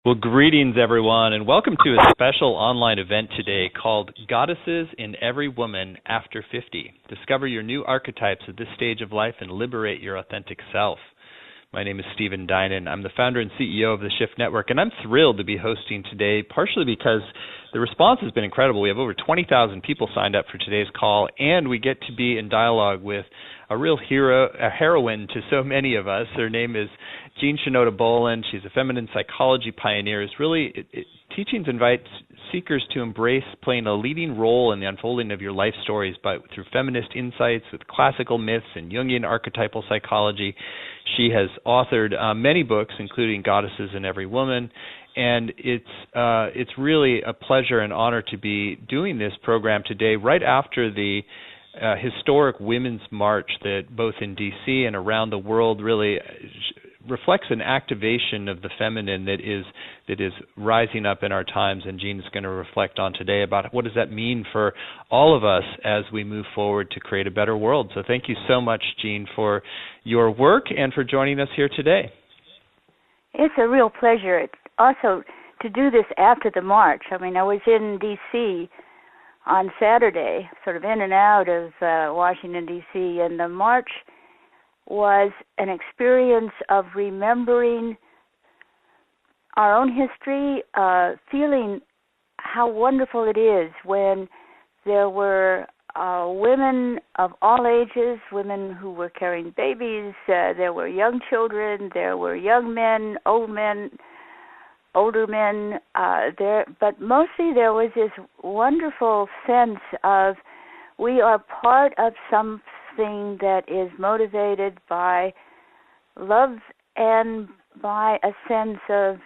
Well, greetings, everyone, and welcome to a special online event today called Goddesses in Every Woman After 50. Discover your new archetypes at this stage of life and liberate your authentic self. My name is Stephen Dinan. I'm the founder and CEO of the Shift Network, and I'm thrilled to be hosting today, partially because the response has been incredible. We have over 20,000 people signed up for today's call, and we get to be in dialogue with a real hero, a heroine to so many of us. Her name is Shinoda Bolen. She's a feminine psychology pioneer. Teachings invite seekers to embrace playing a leading role in the unfolding of your life stories through feminist insights with classical myths and Jungian archetypal psychology. She has authored many books, including Goddesses in Every Woman, and it's really a pleasure and honor to be doing this program today right after the historic Women's March that both in D.C. and around the world really reflects an activation of the feminine that is rising up in our times, and Jean is going to reflect on today about what does that mean for all of us as we move forward to create a better world. So thank you so much, Jean, for your work and for joining us here today. It's a real pleasure. It's also to do this after the march. I mean, I was in D.C. on Saturday, sort of in and out of Washington, D.C., and the march was an experience of remembering our own history, feeling how wonderful it is when there were women of all ages, women who were carrying babies, there were young children, there were young men, older men, but mostly there was this wonderful sense of we are part of something that is motivated by love and by a sense of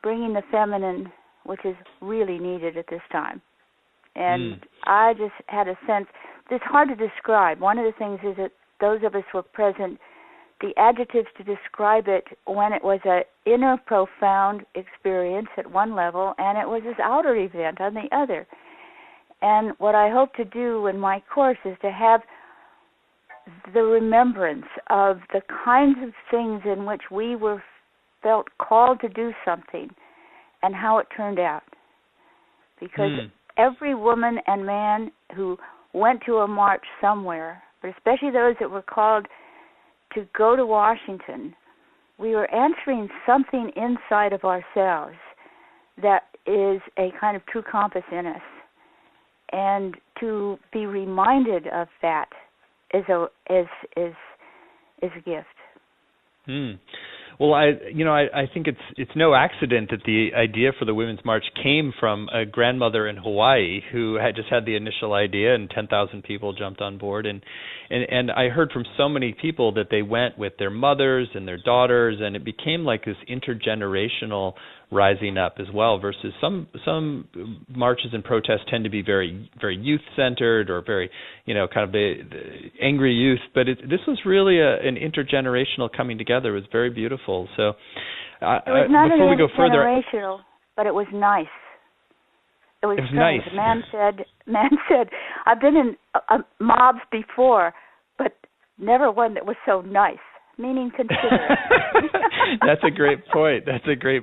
bringing the feminine, which is really needed at this time. And I just had a sense, it's hard to describe. One of the things is that those of us who were present, the adjectives to describe it when it was an inner profound experience at one level and it was this outer event on the other. And what I hope to do in my course is to have the remembrance of the kinds of things in which we felt called to do something and how it turned out. Because every woman and man who went to a march somewhere, but especially those that were called to go to Washington, we were answering something inside of ourselves that is a kind of true compass in us. And to be reminded of that is a gift. Well, I think it's no accident that the idea for the Women's March came from a grandmother in Hawaii who had just had the initial idea, and 10,000 people jumped on board. And I heard from so many people that they went with their mothers and their daughters, and it became like this intergenerational rising up as well. Versus some marches and protests tend to be very, very youth centered or very, kind of the angry youth. But this was really an intergenerational coming together. It was very beautiful. So it was not before we go further, intergenerational, but it was nice. It was nice. The man said, I've been in mobs before, but never one that was so nice. Meaning considerate. That's a great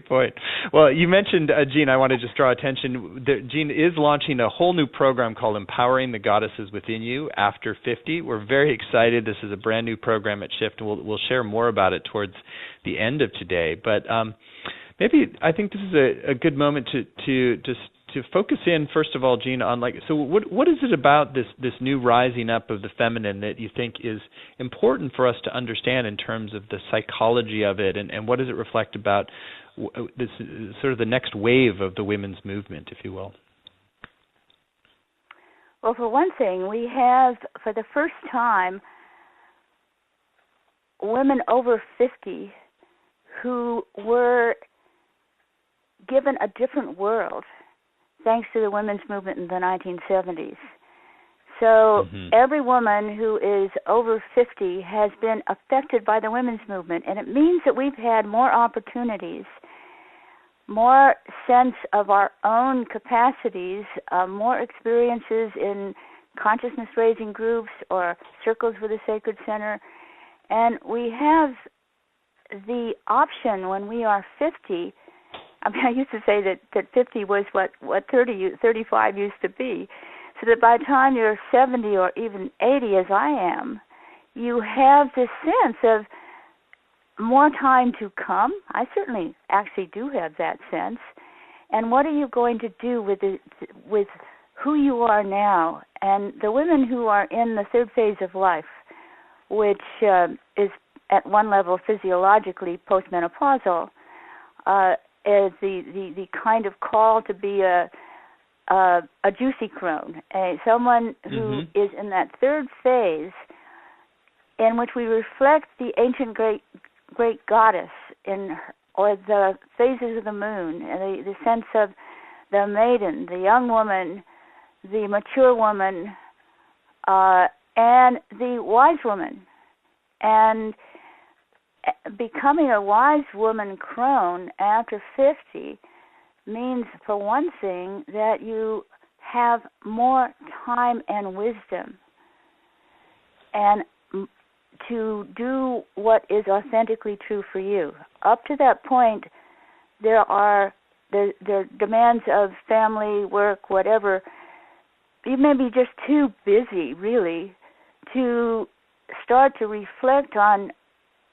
point. Well, you mentioned, Jean, I want to just draw attention. Jean is launching a whole new program called Empowering the Goddesses Within You After 50. We're very excited. This is a brand new program at Shift, and we'll share more about it towards the end of today. But maybe I think this is a good moment to focus in, first of all, Jean, on what is it about this new rising up of the feminine that you think is important for us to understand in terms of the psychology of it, and what does it reflect about this sort of the next wave of the women's movement, if you will? Well, for one thing, we have, for the first time, women over 50 who were given a different world thanks to the women's movement in the 1970s. So every woman who is over 50 has been affected by the women's movement, and it means that we've had more opportunities, more sense of our own capacities, more experiences in consciousness-raising groups or circles with the Sacred Center. And we have the option when we are 50 I mean, I used to say that 50 was what 35 used to be, so that by the time you're 70 or even 80, as I am, you have this sense of more time to come. I certainly actually do have that sense. And what are you going to do with who you are now? And the women who are in the third phase of life, which is at one level physiologically postmenopausal, is the kind of call to be a juicy crone, someone who is in that third phase, in which we reflect the ancient great goddess or the phases of the moon, and the sense of the maiden, the young woman, the mature woman, and the wise woman. And becoming a wise woman crone after 50 means, for one thing, that you have more time and wisdom and to do what is authentically true for you. Up to that point, there are demands of family, work, whatever. You may be just too busy, really, to start to reflect on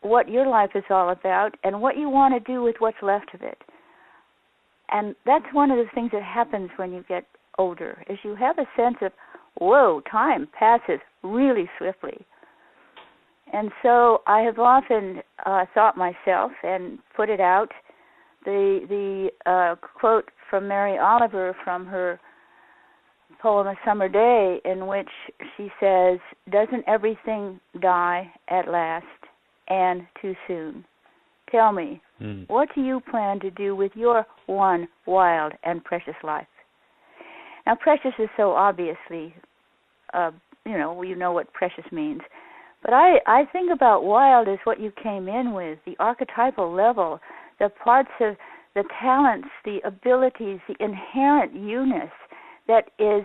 what your life is all about and what you want to do with what's left of it. And that's one of the things that happens when you get older, is you have a sense of, whoa, time passes really swiftly. And so I have often thought myself and put it out, the quote from Mary Oliver from her poem A Summer Day, in which she says, "Doesn't everything die at last and too soon? Tell me, what do you plan to do with your one wild and precious life?" Now, precious is so obviously, you know what precious means. But I think about wild as what you came in with, the archetypal level, the parts of the talents, the abilities, the inherent you-ness that is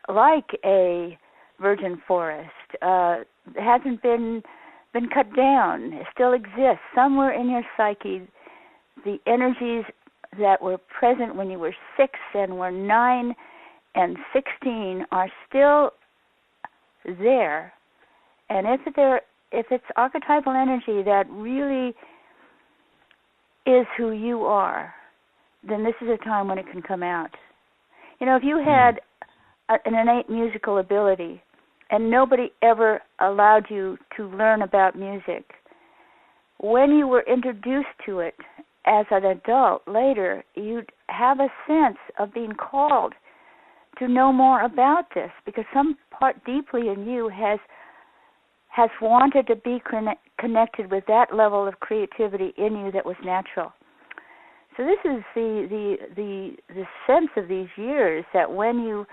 like a virgin forest, hasn't been cut down. It still exists somewhere in your psyche. The energies that were present when you were 6 and were 9 and 16 are still there. And if it's archetypal energy that really is who you are, then this is a time when it can come out. You know, if you had an innate musical ability and nobody ever allowed you to learn about music, when you were introduced to it as an adult later, you'd have a sense of being called to know more about this, because some part deeply in you has wanted to be connected with that level of creativity in you that was natural. So this is the sense of these years, that when you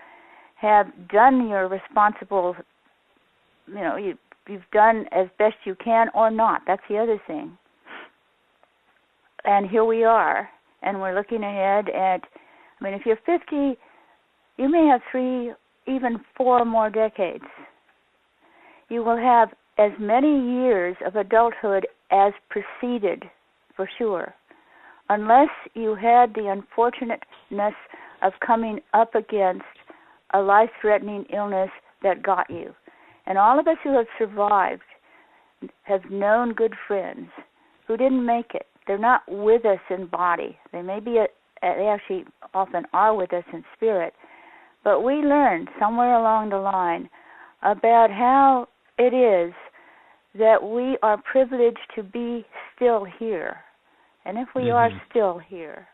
have done your responsible, you've done as best you can or not. That's the other thing. And here we are, and we're looking ahead at, if you're 50, you may have 3, even 4 more decades. You will have as many years of adulthood as preceded, for sure, unless you had the unfortunateness of coming up against a life-threatening illness that got you. And all of us who have survived have known good friends who didn't make it. They're not with us in body. They may be, they actually often are with us in spirit. But we learned somewhere along the line about how it is that we are privileged to be still here. And if we are still here,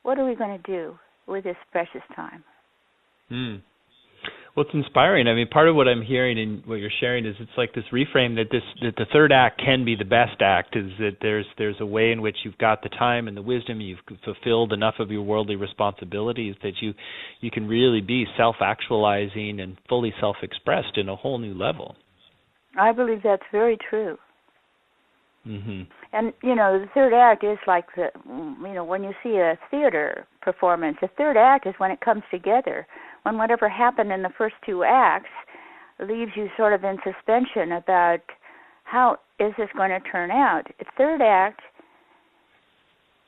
what are we going to do with this precious time? Well, it's inspiring. Part of what I'm hearing and what you're sharing is it's like this reframe that the third act can be the best act, is that there's a way in which you've got the time and the wisdom, you've fulfilled enough of your worldly responsibilities that you can really be self-actualizing and fully self-expressed in a whole new level. I believe that's very true. And, the third act is like when you see a theater performance, the third act is when it comes together, when whatever happened in the first 2 acts leaves you sort of in suspension about how is this going to turn out. The third act,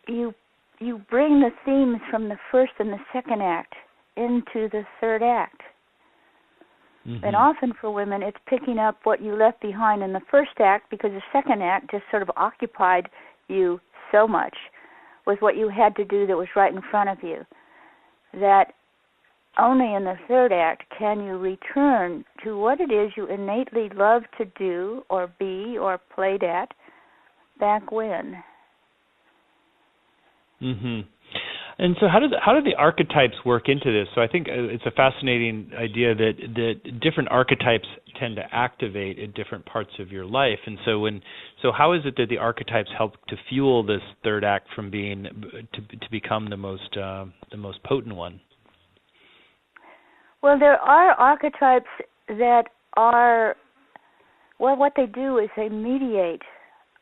you you bring the themes from the first and the second act into the third act. Mm-hmm. And often for women, it's picking up what you left behind in the first act, because the second act just sort of occupied you so much with what you had to do that was right in front of you, that only in the third act can you return to what it is you innately love to do or be or played at back when. Mm-hmm. And so how do the archetypes work into this? So I think it's a fascinating idea that different archetypes tend to activate at different parts of your life. And so how is it that the archetypes help to fuel this third act from being to become the most potent one? Well, there are archetypes that are, well, what they do is they mediate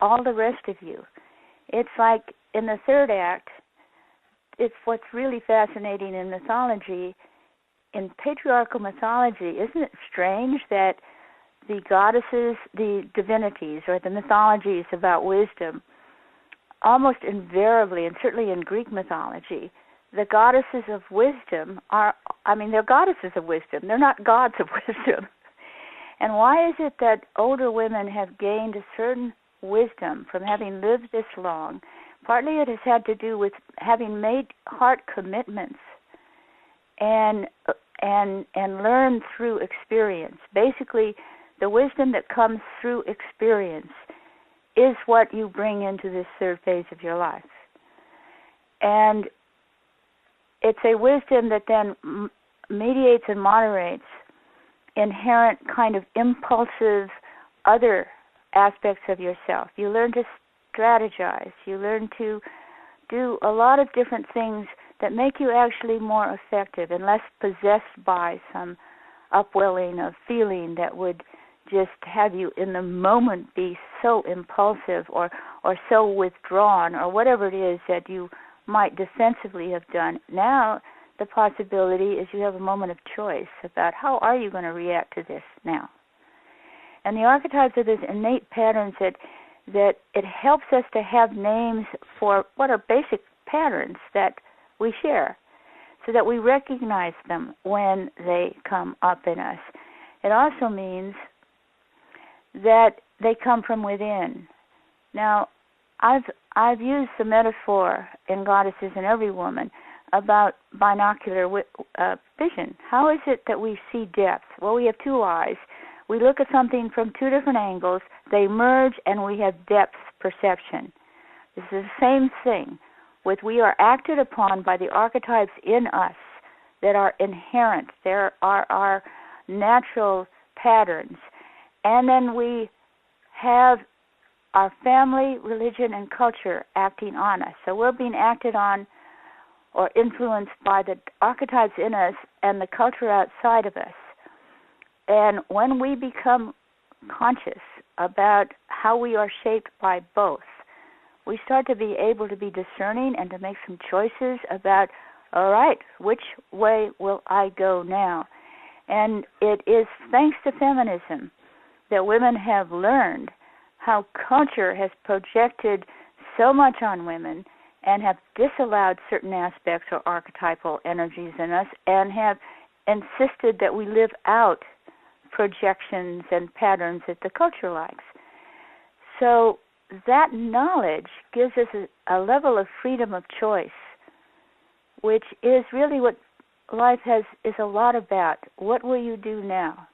all the rest of you. It's like in the third act, it's what's really fascinating in mythology. In patriarchal mythology, isn't it strange that the goddesses, the divinities, or the mythologies about wisdom, almost invariably, and certainly in Greek mythology, the goddesses of wisdom they're goddesses of wisdom. They're not gods of wisdom. And why is it that older women have gained a certain wisdom from having lived this long? Partly it has had to do with having made heart commitments and learned through experience. Basically, the wisdom that comes through experience is what you bring into this third phase of your life. And it's a wisdom that then mediates and moderates inherent kind of impulsive other aspects of yourself. You learn to strategize. You learn to do a lot of different things that make you actually more effective and less possessed by some upwelling of feeling that would just have you in the moment be so impulsive or so withdrawn or whatever it is that you might defensively have done. Now the possibility is you have a moment of choice about how are you going to react to this now. And the archetypes are these innate patterns that it helps us to have names for what are basic patterns that we share so that we recognize them when they come up in us. It also means that they come from within. Now, I've used the metaphor in Goddesses in Every Woman about binocular vision. How is it that we see depth? Well, we have two eyes. We look at something from two different angles, they merge, and we have depth perception. This is the same thing with we are acted upon by the archetypes in us that are inherent. There are our natural patterns. And then we have our family, religion, and culture acting on us. So we're being acted on or influenced by the archetypes in us and the culture outside of us. And when we become conscious about how we are shaped by both, we start to be able to be discerning and to make some choices about, all right, which way will I go now? And it is thanks to feminism that women have learned how culture has projected so much on women and have disallowed certain aspects or archetypal energies in us and have insisted that we live out projections and patterns that the culture likes. So that knowledge gives us a level of freedom of choice, which is really what life is a lot about. What will you do now?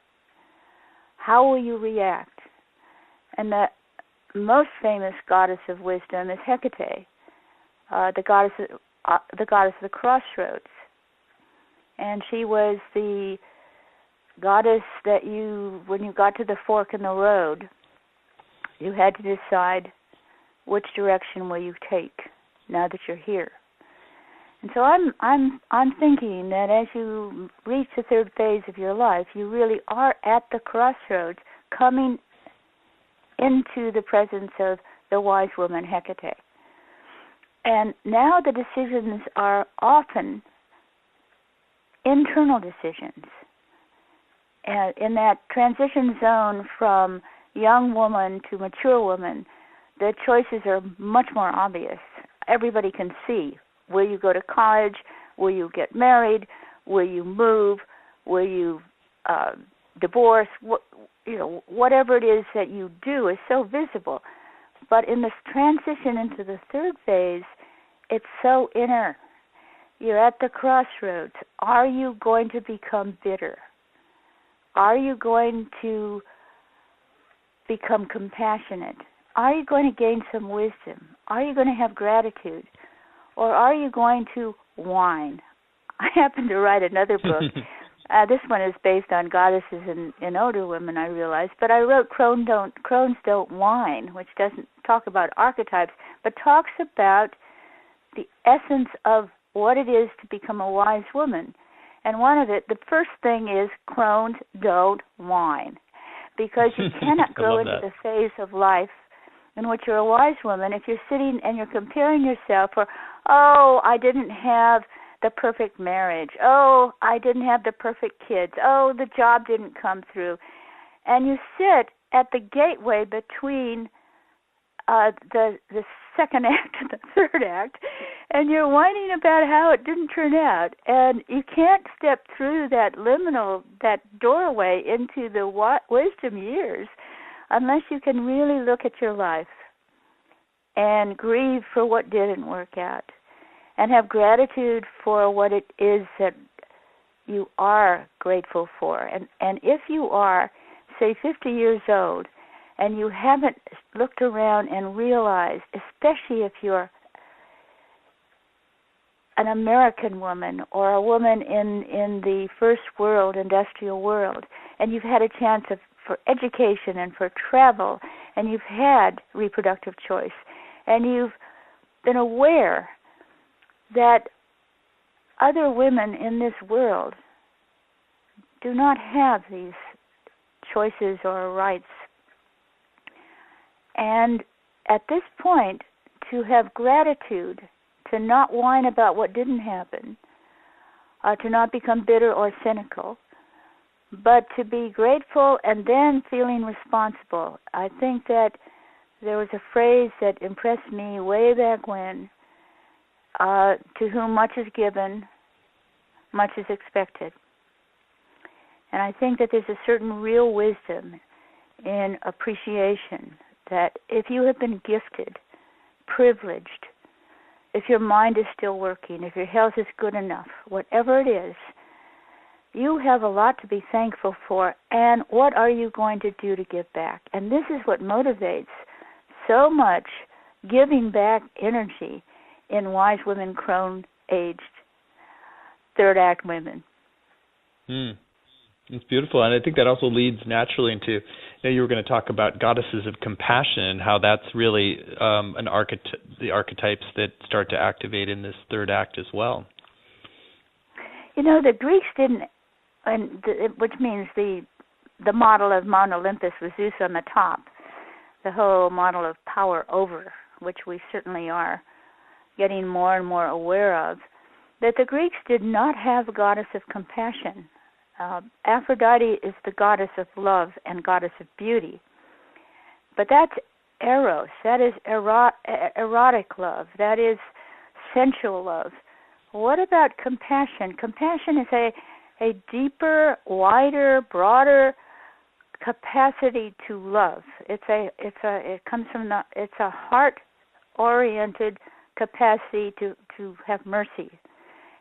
How will you react? And the most famous goddess of wisdom is Hecate, the goddess of the Crossroads. And she was the goddess that when you got to the fork in the road, you had to decide which direction will you take now that you're here. And so I'm thinking that as you reach the third phase of your life, you really are at the crossroads, coming into the presence of the wise woman Hecate. And now the decisions are often internal decisions. And in that transition zone from young woman to mature woman, the choices are much more obvious. Everybody can see will you go to college? Will you get married? Will you move? Will you divorce? Whatever it is that you do is so visible. But in this transition into the third phase, it's so inner. You're at the crossroads. Are you going to become bitter? Are you going to become compassionate? Are you going to gain some wisdom? Are you going to have gratitude? Or are you going to whine? I happen to write another book. This one is based on goddesses in older women, I realize. But I wrote Crones Don't Whine, which doesn't talk about archetypes, but talks about the essence of what it is to become a wise woman. And one of it, the first thing is crones don't whine, because you cannot grow into the phase of life in which you're a wise woman if you're sitting and you're comparing yourself for, oh, I didn't have the perfect marriage. Oh, I didn't have the perfect kids. Oh, the job didn't come through. And you sit at the gateway between the second act and the third act, and you're whining about how it didn't turn out. And you can't step through that doorway into the wisdom years unless you can really look at your life and grieve for what didn't work out, and have gratitude for what it is that you are grateful for. And if you are, say, 50 years old, and you haven't looked around and realized, especially if you're an American woman or a woman in the first world, industrial world, and you've had a chance for education and for travel, and you've had reproductive choice, and you've been aware that other women in this world do not have these choices or rights. And at this point, to have gratitude, to not whine about what didn't happen, to not become bitter or cynical, but to be grateful and then feeling responsible. I think that there was a phrase that impressed me way back when, to whom much is given, much is expected. And I think that there's a certain real wisdom in appreciation, that if you have been gifted, privileged, if your mind is still working, if your health is good enough, whatever it is, you have a lot to be thankful for, and what are you going to do to give back? And this is what motivates so much giving back energy in wise women, crone-aged, third act women. It's beautiful, and I think that also leads naturally into, you were going to talk about goddesses of compassion and how that's really the archetypes that start to activate in this third act as well. The Greeks didn't, which means the model of Mount Olympus with Zeus on the top, the whole model of power over, which we certainly are getting more and more aware of, that the Greeks did not have a goddess of compassion. Aphrodite is the goddess of love and goddess of beauty. But that's eros. That is erotic love. That is sensual love. What about compassion? Compassion is a deeper, wider, broader capacity to love. It's a heart-oriented capacity to have mercy.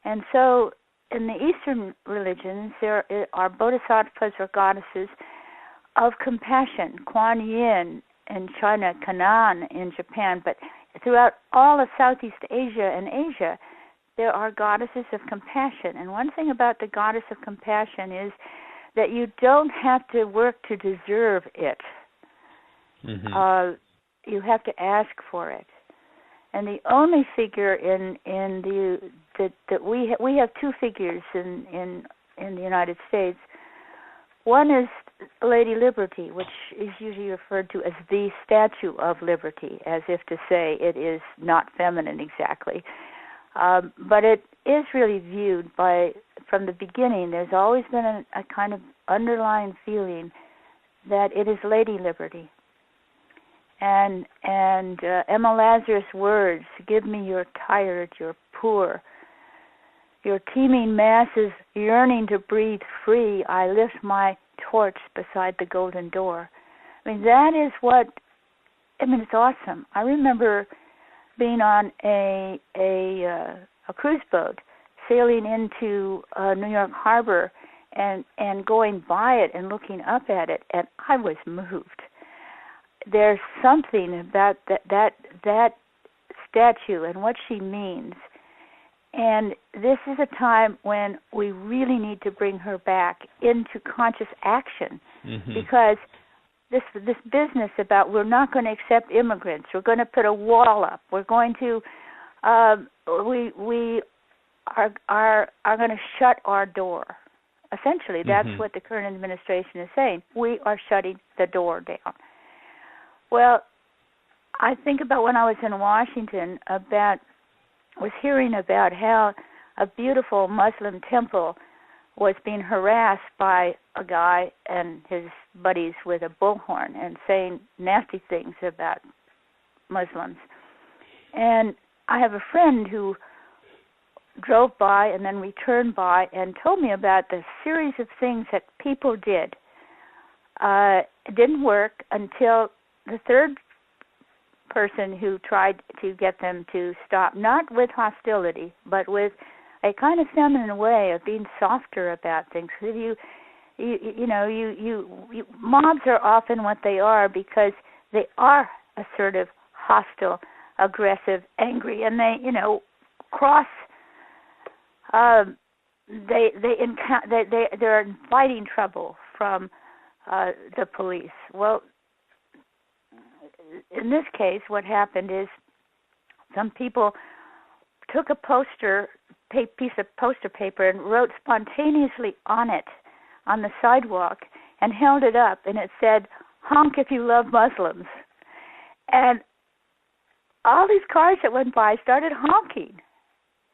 And so in the Eastern religions, there are bodhisattvas or goddesses of compassion, Kuan Yin in China, Canaan in Japan, but throughout all of Southeast Asia and Asia, there are goddesses of compassion. And one thing about the goddess of compassion is that you don't have to work to deserve it. Mm-hmm. You have to ask for it. And the only figure that we have two figures in the United States. One is Lady Liberty, which is usually referred to as the Statue of Liberty, as if to say it is not feminine exactly. But it is really viewed from the beginning. There's always been a kind of underlying feeling that it is Lady Liberty. And Emma Lazarus' words, "Give me your tired, your poor. Your teeming masses yearning to breathe free, I lift my torch beside the golden door. I mean, that is what, it's awesome. I remember being on a cruise boat, sailing into New York Harbor and going by it and looking up at it, and I was moved. There's something about that statue and what she means. And this is a time when we really need to bring her back into conscious action, because this business about we're not going to accept immigrants, we're going to put a wall up, we're going to we are going to shut our door. Essentially, that's what the current administration is saying. We are shutting the door down. Well, I think about when I was in Washington, was hearing about how a beautiful Muslim temple was being harassed by a guy and his buddies with a bullhorn and saying nasty things about Muslims. And I have a friend who drove by and then returned by and told me about the series of things that people did. It didn't work until the third person who tried to get them to stop, not with hostility, but with a kind of feminine way of being softer about things. You mobs are often what they are because they are assertive, hostile, aggressive, angry, and they, cross. They're inviting trouble from the police. Well, in this case, what happened is some people took a piece of poster paper and wrote spontaneously on it, on the sidewalk, and held it up, and it said, "Honk if you love Muslims." And all these cars that went by started honking.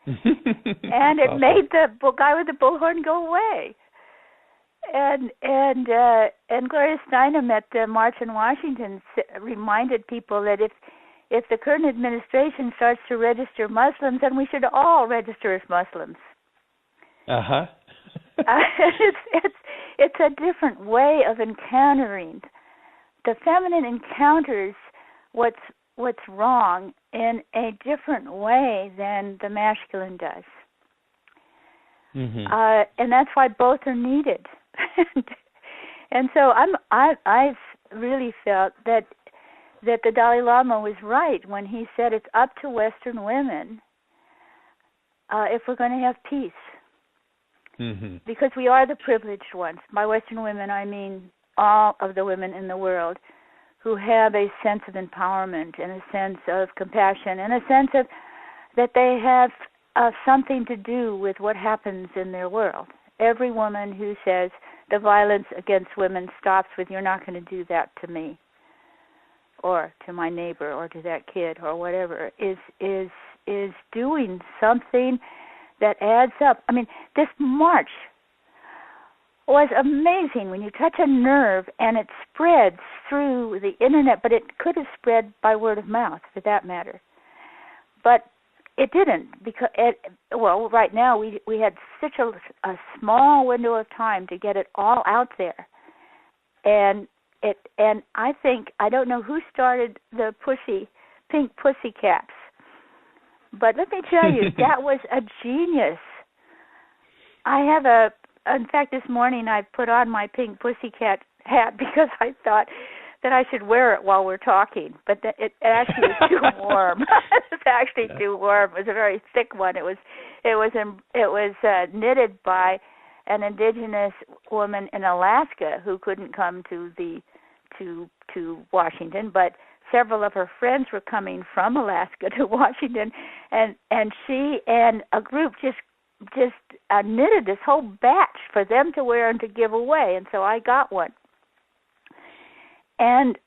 And it made the guy with the bullhorn go away. And Gloria Steinem at the March in Washington reminded people that if the current administration starts to register Muslims, then we should all register as Muslims. It's a different way of encountering. The feminine encounters what's wrong in a different way than the masculine does. And that's why both are needed. And so I've really felt that the Dalai Lama was right when he said it's up to Western women if we're going to have peace. Because we are the privileged ones. By Western women, I mean all of the women in the world who have a sense of empowerment and a sense of compassion and a sense of that they have something to do with what happens in their world. Every woman who says the violence against women stops with "you're not going to do that to me," or to my neighbor, or to that kid, or whatever, is doing something that adds up. I mean, this march was amazing when you touch a nerve and it spreads through the internet, but it could have spread by word of mouth, for that matter. But it didn't, because right now we had such a small window of time to get it all out there, and I think, I don't know who started the pink pussy caps, but let me tell you, that was a genius. In fact, this morning I put on my pink pussycat hat because I thought that I should wear it while we're talking, but it actually is too warm. It's actually too warm. It was a very thick one. It was knitted by an indigenous woman in Alaska who couldn't come to Washington, but several of her friends were coming from Alaska to Washington, and she and a group just knitted this whole batch for them to wear and to give away, and so I got one. And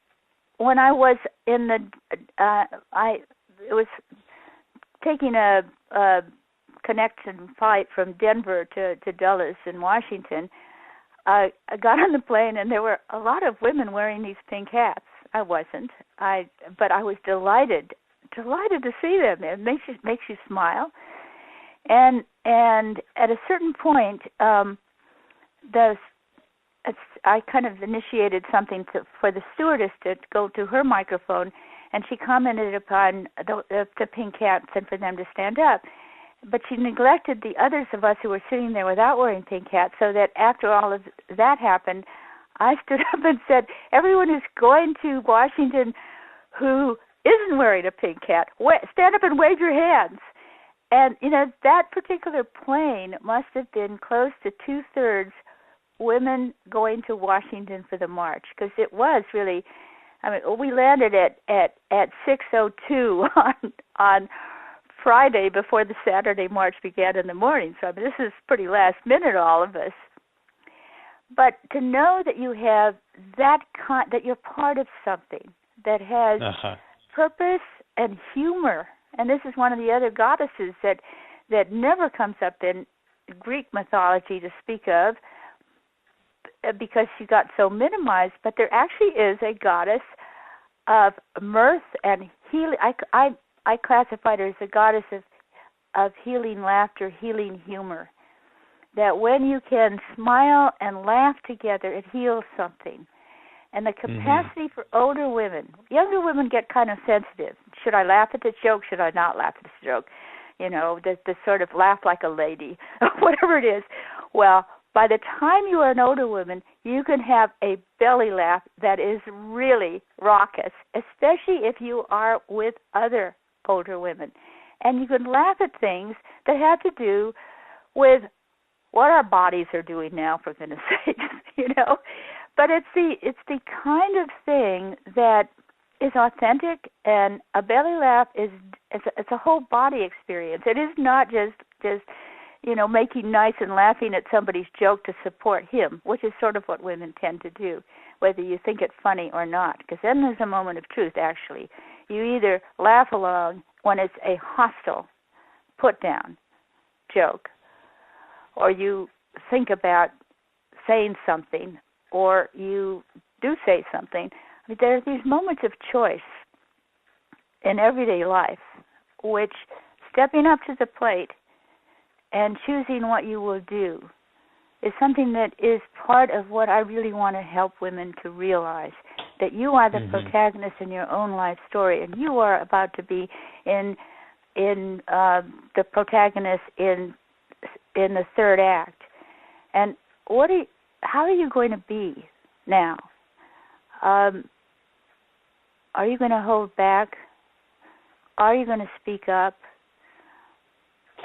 when I was in I was taking a connection flight from Denver to Dulles in Washington. I got on the plane, and there were a lot of women wearing these pink hats. I wasn't, but I was delighted to see them. It makes you smile. And at a certain point, I kind of initiated something for the stewardess to go to her microphone, and she commented upon the pink hats and for them to stand up. But she neglected the others of us who were sitting there without wearing pink hats, so that after all of that happened, I stood up and said, everyone who's going to Washington who isn't wearing a pink hat, stand up and wave your hands. And, that particular plane must have been close to 2/3 women going to Washington for the march, because it was really, we landed at 6:02 on Friday before the Saturday march began in the morning. So this is pretty last minute, all of us. But to know that you have that you're part of something that has purpose and humor, and this is one of the other goddesses that never comes up in Greek mythology to speak of, because she got so minimized, but there actually is a goddess of mirth and healing. I classified her as a goddess of healing laughter, healing humor. That when you can smile and laugh together, it heals something. And the capacity for older women, younger women get kind of sensitive. Should I laugh at this joke? Should I not laugh at this joke? The sort of laugh like a lady, whatever it is. Well, by the time you are an older woman, you can have a belly laugh that is really raucous, especially if you are with other older women. And you can laugh at things that have to do with what our bodies are doing now, for goodness sakes, But it's the kind of thing that is authentic, and a belly laugh it's a whole body experience. It is not just making nice and laughing at somebody's joke to support him, which is sort of what women tend to do, whether you think it funny or not, because then there's a moment of truth, actually. You either laugh along when it's a hostile, put-down joke, or you think about saying something, or you do say something. There are these moments of choice in everyday life, which stepping up to the plate and choosing what you will do is something that is part of what I really want to help women to realize, that you are the protagonist in your own life story, and you are about to be in the protagonist in the third act. And how are you going to be now? Are you going to hold back? Are you going to speak up?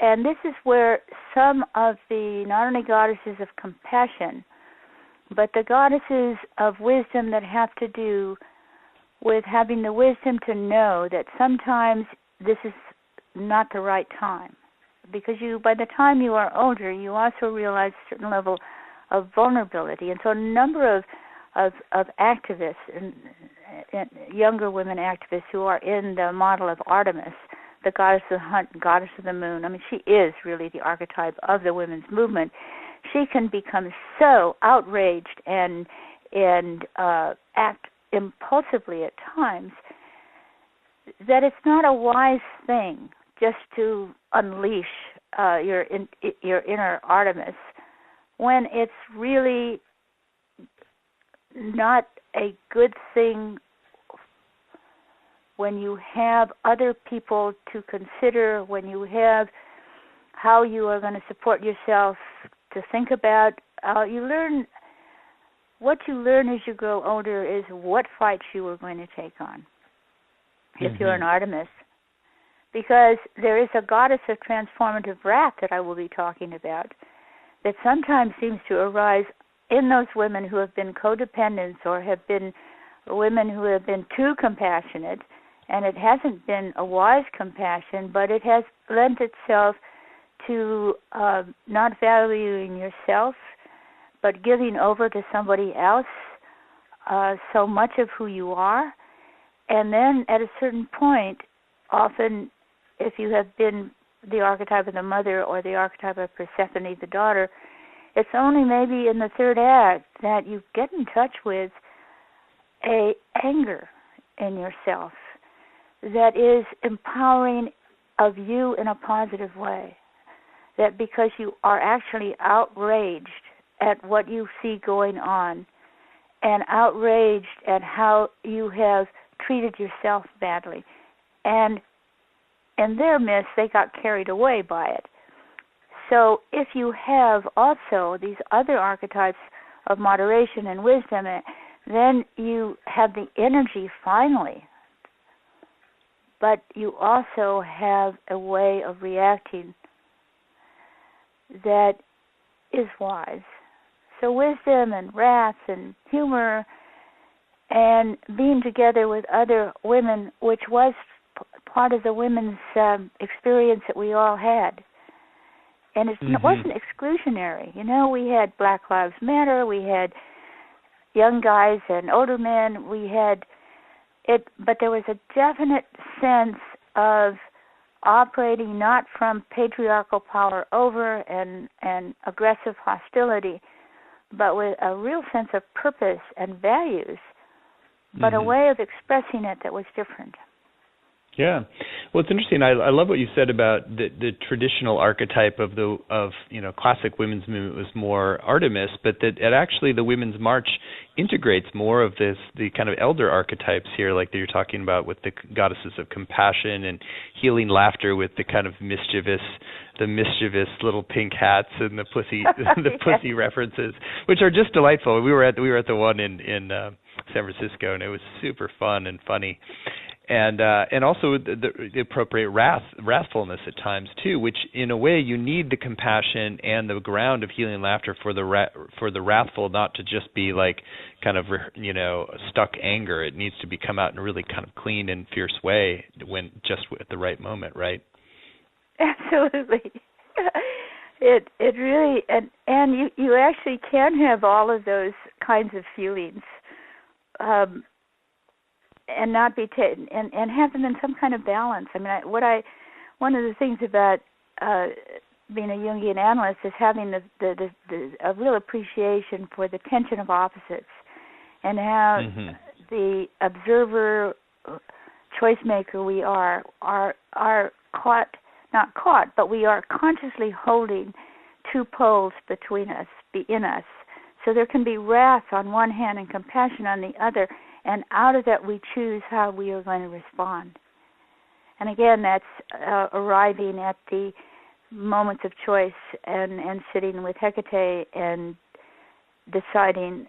And this is where some of the, not only goddesses of compassion, but the goddesses of wisdom that have to do with having the wisdom to know that sometimes this is not the right time. Because by the time you are older, you also realize a certain level of vulnerability. And so a number of activists, and younger women activists who are in the model of Artemis, the goddess of the hunt, goddess of the moon. She is really the archetype of the women's movement. She can become so outraged and act impulsively at times that it's not a wise thing just to unleash your inner Artemis when it's really not a good thing, when you have other people to consider, when you have how you are going to support yourself, to think about. What you learn as you grow older is what fights you are going to take on if you're an Artemis. Because there is a goddess of transformative wrath that I will be talking about that sometimes seems to arise in those women who have been codependents or have been women who have been too compassionate, and it hasn't been a wise compassion, but it has lent itself to not valuing yourself, but giving over to somebody else so much of who you are. And then at a certain point, often if you have been the archetype of the mother or the archetype of Persephone, the daughter, it's only maybe in the third act that you get in touch with a anger in yourself that is empowering of you in a positive way. that because you are actually outraged at what you see going on and outraged at how you have treated yourself badly. And in their midst, they got carried away by it. So if you have also these other archetypes of moderation and wisdom, then you have the energy finally, but you also have a way of reacting that is wise. So wisdom and wrath and humor and being together with other women, which was part of the women's experience that we all had. And it wasn't exclusionary. You know, we had Black Lives Matter, we had young guys and older men, we had it, but there was a definite sense of operating not from patriarchal power over and aggressive hostility, but with a real sense of purpose and values, but a way of expressing it that was different. Yeah, well, it's interesting. I love what you said about the traditional archetype of classic women's movement was more Artemis, but that actually the Women's March integrates more of the kind of elder archetypes here, like that you're talking about with the goddesses of compassion and healing laughter with the kind of mischievous little pink hats and the pussy pussy references, which are just delightful. We were at the one in San Francisco, and it was super fun and funny. And also the appropriate wrathfulness at times too, which in a way you need the compassion and the ground of healing and laughter for the wrathful not to just be like kind of stuck anger. It needs to be come out in a really kind of clean and fierce way when just at the right moment, right? Absolutely. It really and you actually can have all of those kinds of feelings. And not be and have them in some kind of balance. I mean, one of the things about being a Jungian analyst is having a real appreciation for the tension of opposites, and how the observer, choice maker we are not caught, but we are consciously holding two poles between us, in us. So there can be wrath on one hand and compassion on the other. And out of that, we choose how we are going to respond. And again, that's arriving at the moments of choice and sitting with Hecate and deciding,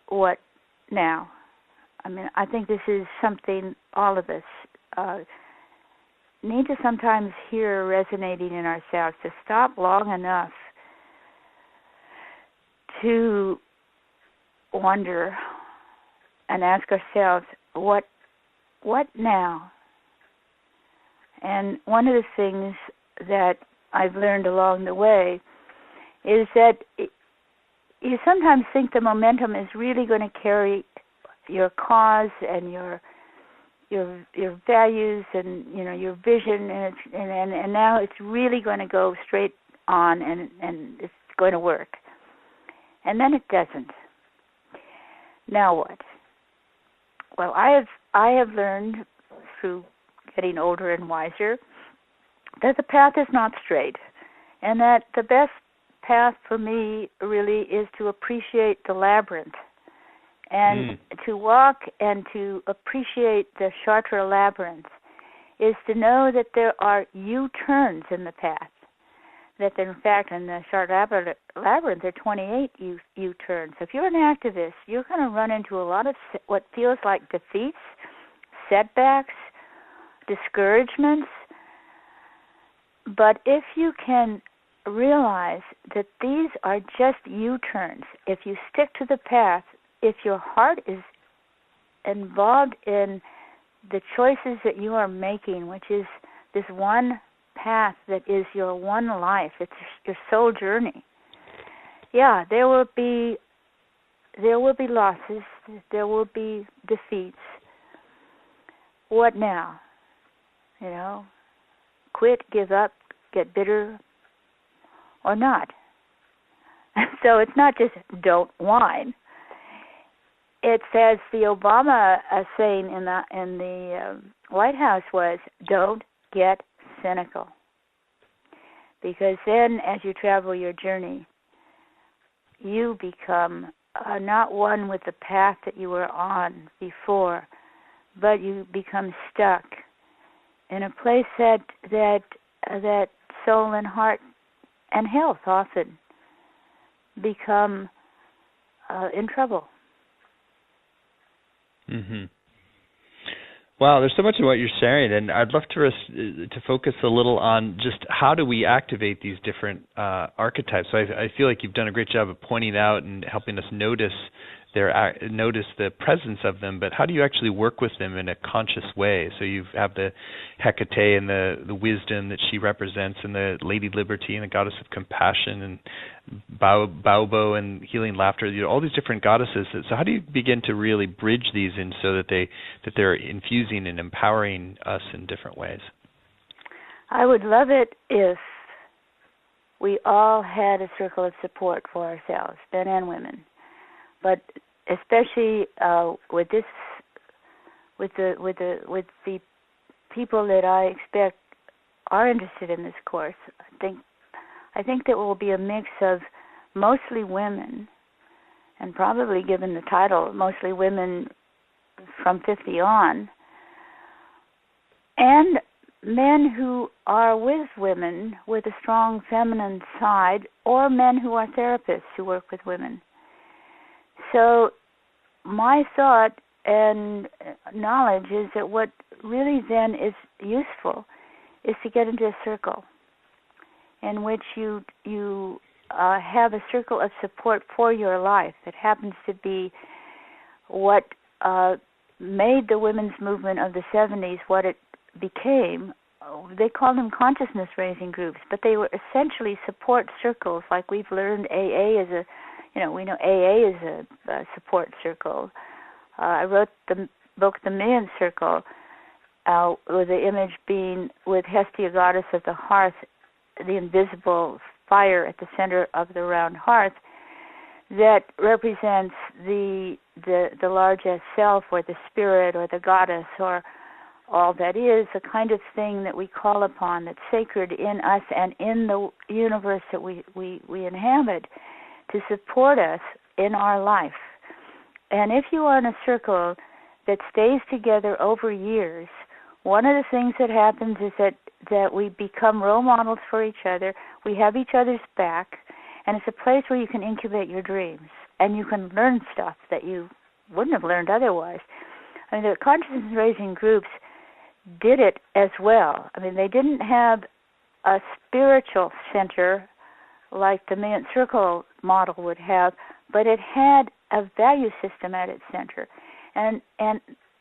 what now? I mean, I think this is something all of us need to sometimes hear resonating in ourselves, to stop long enough to wonder and ask ourselves, what now? And one of the things that I've learned along the way is that you sometimes think the momentum is really going to carry your cause and your values and your vision, and now it's really going to go straight on and it's going to work. And then it doesn't. Now what? Well, I have learned through getting older and wiser that the path is not straight, and that the best path for me really is to appreciate the labyrinth and to walk and to appreciate the Chartres labyrinth is to know that there are U-turns in the path. That in fact in the Chartres labyrinth there are 28 U-turns. So if you're an activist, you're going to run into a lot of what feels like defeats, setbacks, discouragements. But if you can realize that these are just U-turns, if you stick to the path, if your heart is involved in the choices that you are making, which is this one path that is your one life, it's your soul journey. Yeah, there will be losses, there will be defeats. What now? Quit, give up, get bitter, or not. So it's not just don't whine. It's as the Obama saying in the White House was, don't get cynical. Because then, as you travel your journey, you become not one with the path that you were on before, but you become stuck in a place that soul and heart and health often become in trouble. Mm-hmm. Wow, there's so much of what you're sharing, and I'd love to focus a little on just how do we activate these different archetypes. So I feel like you've done a great job of pointing out and helping us notice the presence of them, but how do you actually work with them in a conscious way? So you have the Hecate and the wisdom that she represents, and the Lady Liberty and the goddess of compassion, and Baobo and healing laughter. All these different goddesses. So how do you begin to really bridge these in so that they're infusing and empowering us in different ways? I would love it if we all had a circle of support for ourselves, men and women. But especially with the people that I expect are interested in this course, I think that will be a mix of mostly women, and probably, given the title, mostly women from 50 on, and men who are with women with a strong feminine side, or men who are therapists who work with women. So my thought and knowledge is that what really then is useful is to get into a circle in which you have a circle of support for your life that happens to be what made the women's movement of the 70s what it became. They call them consciousness-raising groups, but they were essentially support circles, like we've learned AA is a we know AA is a support circle. I wrote the book, The Million Circle, with the image being with Hestia, goddess of the hearth, the invisible fire at the center of the round hearth that represents the largest self, or the spirit, or the goddess, or all that is, a kind of thing that we call upon that's sacred in us and in the universe that we inhabit, to support us in our life. And if you are in a circle that stays together over years, one of the things that happens is that we become role models for each other, we have each other's back, and it's a place where you can incubate your dreams, and you can learn stuff that you wouldn't have learned otherwise. I mean, the consciousness-raising groups did it as well. I mean, they didn't have a spiritual center like the Million Circle model would have, but it had a value system at its center. And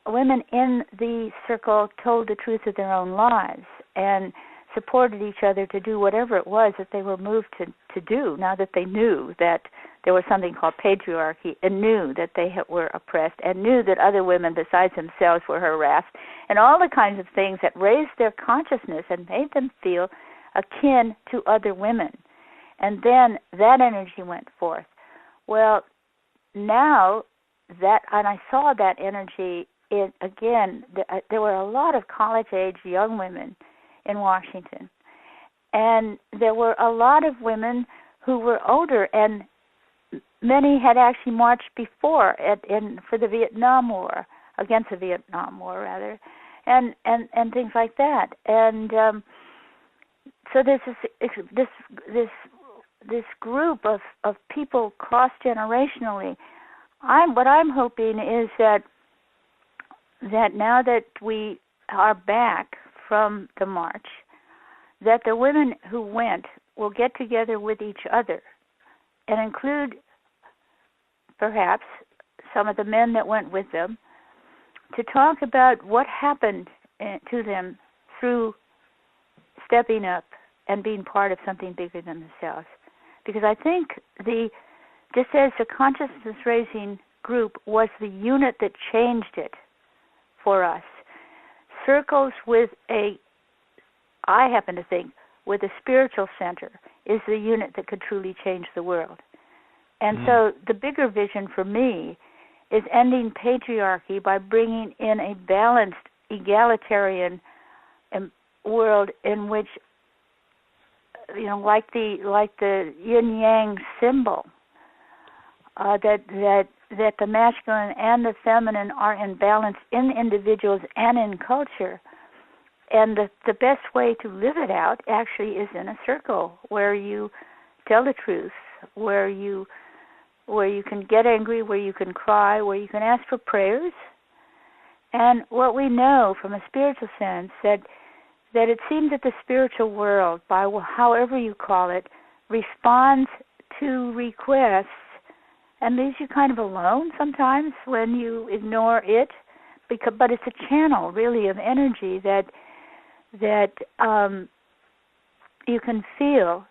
women in the circle told the truth of their own lives and supported each other to do whatever it was that they were moved to do, now that they knew that there was something called patriarchy, and knew that they were oppressed, and knew that other women besides themselves were harassed, and all the kinds of things that raised their consciousness and made them feel akin to other women. And then that energy went forth. Well, now that, and I saw that energy, there were a lot of college-age young women in Washington. And there were a lot of women who were older, and many had actually marched before for the Vietnam War, against the Vietnam War, rather, and things like that. And so there's this group of people cross-generationally. What I'm hoping is that now that we are back from the march, that the women who went will get together with each other and include perhaps some of the men that went with them to talk about what happened to them through stepping up and being part of something bigger than themselves. Because I think just as the consciousness-raising group was the unit that changed it for us, circles with I happen to think, with a spiritual center is the unit that could truly change the world. And so the bigger vision for me is ending patriarchy by bringing in a balanced, egalitarian world in which like the yin yang symbol, that the masculine and the feminine are in balance in individuals and in culture. And the best way to live it out actually is in a circle where you tell the truth, where you can get angry, where you can cry, where you can ask for prayers. And what we know from a spiritual sense, that it seems that the spiritual world, by however you call it, responds to requests and leaves you kind of alone sometimes when you ignore it. But it's a channel, really, of energy that you can feel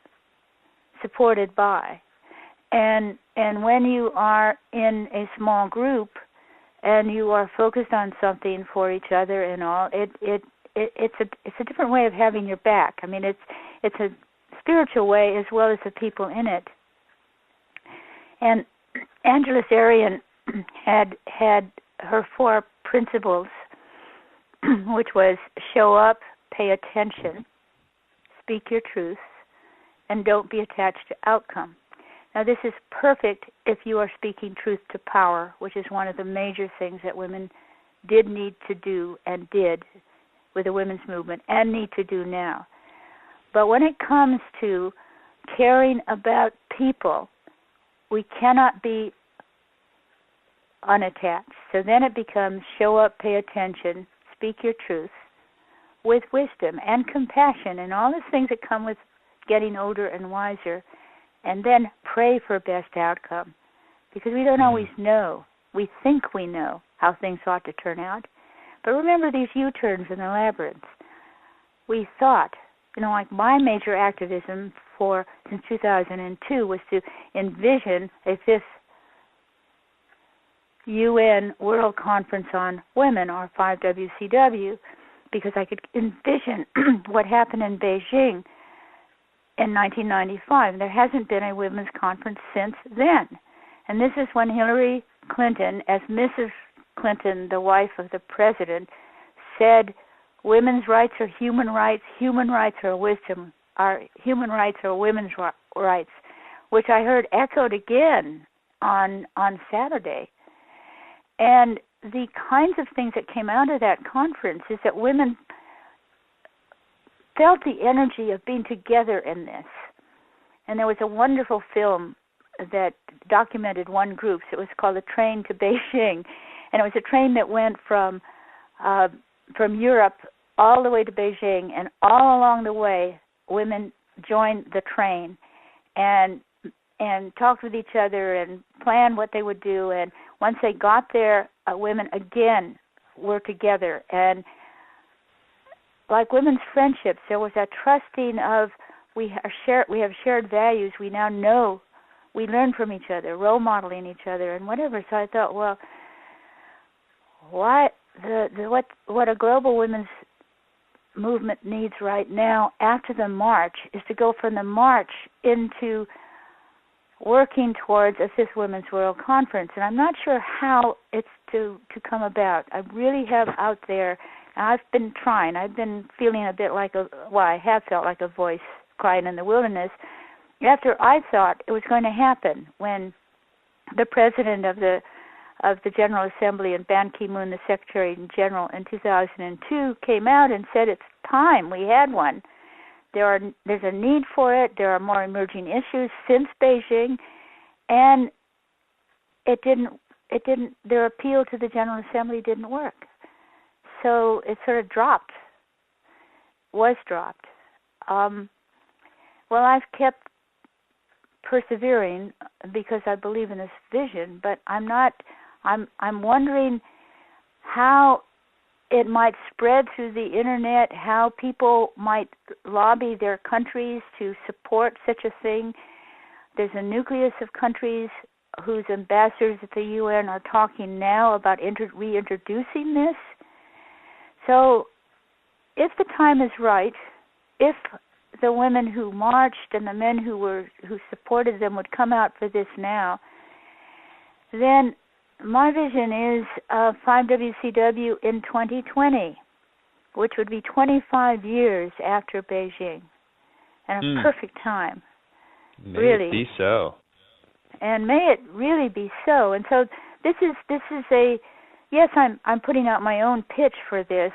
supported by. And when you are in a small group and you are focused on something for each other and all, it's a different way of having your back. I mean, it's a spiritual way as well as the people in it. And Angeles Arian had her 4 principles, which was show up, pay attention, speak your truth, and don't be attached to outcome. Now, this is perfect if you are speaking truth to power, which is one of the major things that women did need to do and did with the women's movement and need to do now. But when it comes to caring about people, we cannot be unattached. So then it becomes show up, pay attention, speak your truth with wisdom and compassion and all the things that come with getting older and wiser, and then pray for best outcome, because we don't always know. We think we know how things ought to turn out. But remember these U-turns in the labyrinth. We thought, like my major activism since 2002 was to envision a 5th UN World Conference on Women, or 5WCW, because I could envision what happened in Beijing in 1995. There hasn't been a women's conference since then. And this is when Hillary Clinton, as Mrs. Clinton, the wife of the president, said women's rights are human rights, human rights are wisdom, human rights are women's rights, which I heard echoed again on Saturday. And the kinds of things that came out of that conference is that women felt the energy of being together in this. And there was a wonderful film that documented one group. It was called The Train to Beijing. And it was a train that went from Europe all the way to Beijing, and all along the way, women joined the train and talked with each other and planned what they would do. And once they got there, women again were together. And like women's friendships, there was that trusting of we have shared values. We now know, we learn from each other, role modeling each other, and whatever. So I thought, well, what a global women's movement needs right now after the march is to go from the march into working towards a 5th Women's World Conference. And I'm not sure how it's to come about. I really have out there, I've been trying, I've been feeling a bit like I have felt like a voice crying in the wilderness after I thought it was going to happen when the president of the General Assembly and Ban Ki-moon, the Secretary General, in 2002 came out and said it's time. We had one. There's a need for it. There are more emerging issues since Beijing, and it didn't. Their appeal to the General Assembly didn't work, so it sort of was dropped. Well, I've kept persevering because I believe in this vision, but I'm wondering how it might spread through the internet, how people might lobby their countries to support such a thing. There's a nucleus of countries whose ambassadors at the UN are talking now about reintroducing this. So if the time is right, if the women who marched and the men who supported them would come out for this now, then my vision is 5WCW in 2020, which would be 25 years after Beijing. and a perfect time. May really. it be so. And may it really be so. And so this is a, yes, I'm putting out my own pitch for this,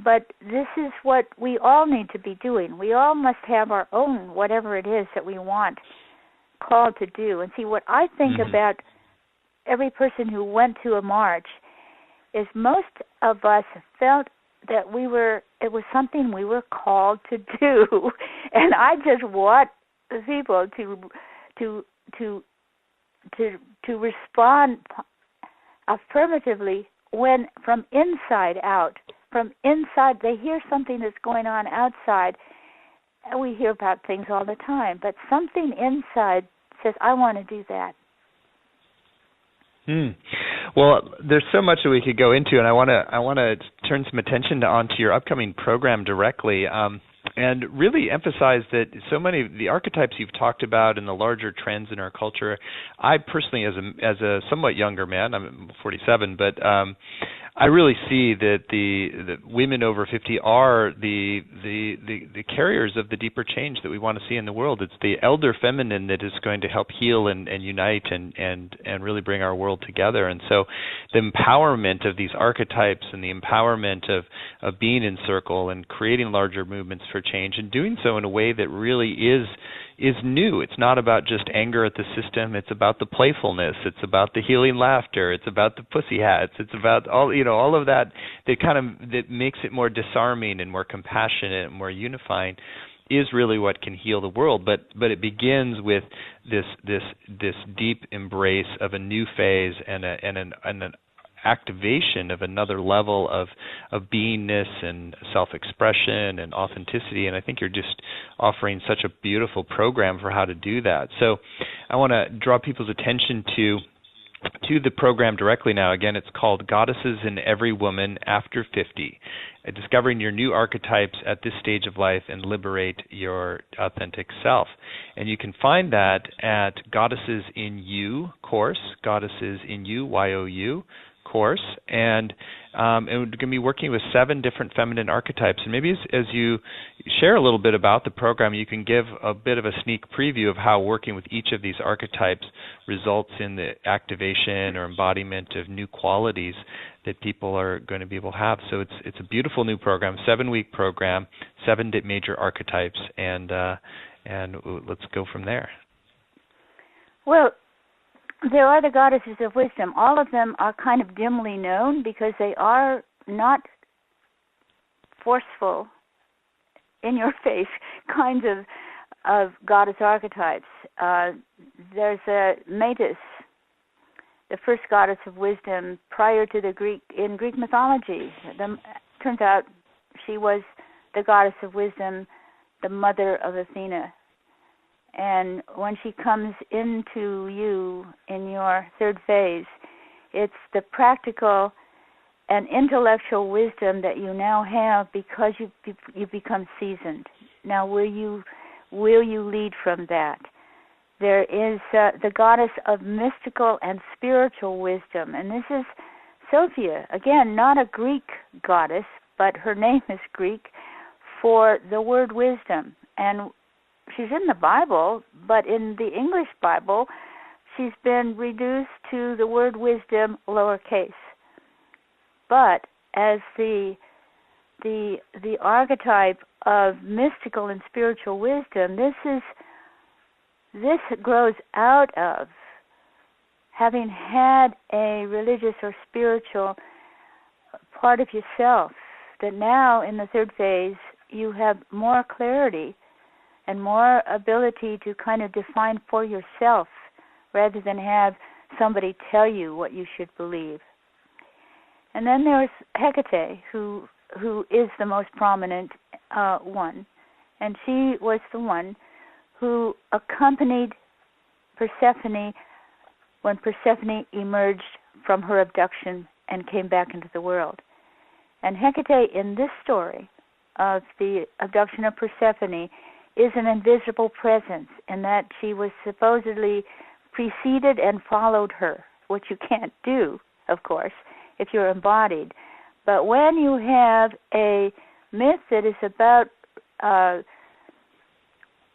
but this is what we all need to be doing. We all must have our own, whatever it is that we want, called to do. And see, what I think about every person who went to a march is most of us felt that it was something we were called to do. And I just want the people to respond affirmatively when from inside out, from inside they hear something that's going on outside. We hear about things all the time, but something inside says, I want to do that. Well, there's so much that we could go into, and I want to turn some attention onto your upcoming program directly, and really emphasize that so many of the archetypes you've talked about and the larger trends in our culture. I personally, as a somewhat younger man, I'm 47, but I really see that the women over 50 are the carriers of the deeper change that we want to see in the world. It's the elder feminine that is going to help heal and unite and really bring our world together. And so the empowerment of these archetypes and the empowerment of being in circle and creating larger movements for change and doing so in a way that really is new. It's not about just anger at the system. It's about the playfulness. It's about the healing laughter. It's about the pussy hats. It's about all of that that makes it more disarming and more compassionate and more unifying is really what can heal the world. But it begins with this deep embrace of a new phase and an activation of another level of beingness and self-expression and authenticity, and I think you're just offering such a beautiful program for how to do that. So I want to draw people's attention to the program directly now. Again, it's called Goddesses in Every Woman After 50, Discovering Your New Archetypes at This Stage of Life and Liberate Your Authentic Self. And you can find that at Goddesses in You course, Goddesses in You, YOU, course, and we're going to be working with 7 different feminine archetypes. And maybe as you share a little bit about the program, you can give a bit of a sneak preview of how working with each of these archetypes results in the activation or embodiment of new qualities that people are going to be able to have. So it's a beautiful new program, 7-week program, 7 major archetypes, and let's go from there. Well, there are the goddesses of wisdom. All of them are kind of dimly known because they are not forceful, in your face kinds of goddess archetypes. There's a Metis, the first goddess of wisdom prior to in Greek mythology. Turns out she was the goddess of wisdom, the mother of Athena. And when she comes into you in your 3rd phase, it's the practical and intellectual wisdom that you now have because you've become seasoned. Now, will you lead from that? There is the goddess of mystical and spiritual wisdom, and this is Sophia. Again, not a Greek goddess, but her name is Greek for the word wisdom. And she's in the Bible, but in the English Bible, she's been reduced to the word wisdom, lowercase. But as the archetype of mystical and spiritual wisdom, this grows out of having had a religious or spiritual part of yourself, that now in the 3rd phase you have more clarity and more ability to kind of define for yourself rather than have somebody tell you what you should believe. And then there's Hecate, who is the most prominent one. And she was the one who accompanied Persephone when Persephone emerged from her abduction and came back into the world. And Hecate in this story of the abduction of Persephone is an invisible presence in that she was supposedly preceded and followed her, which you can't do, of course, if you're embodied. But when you have a myth that is about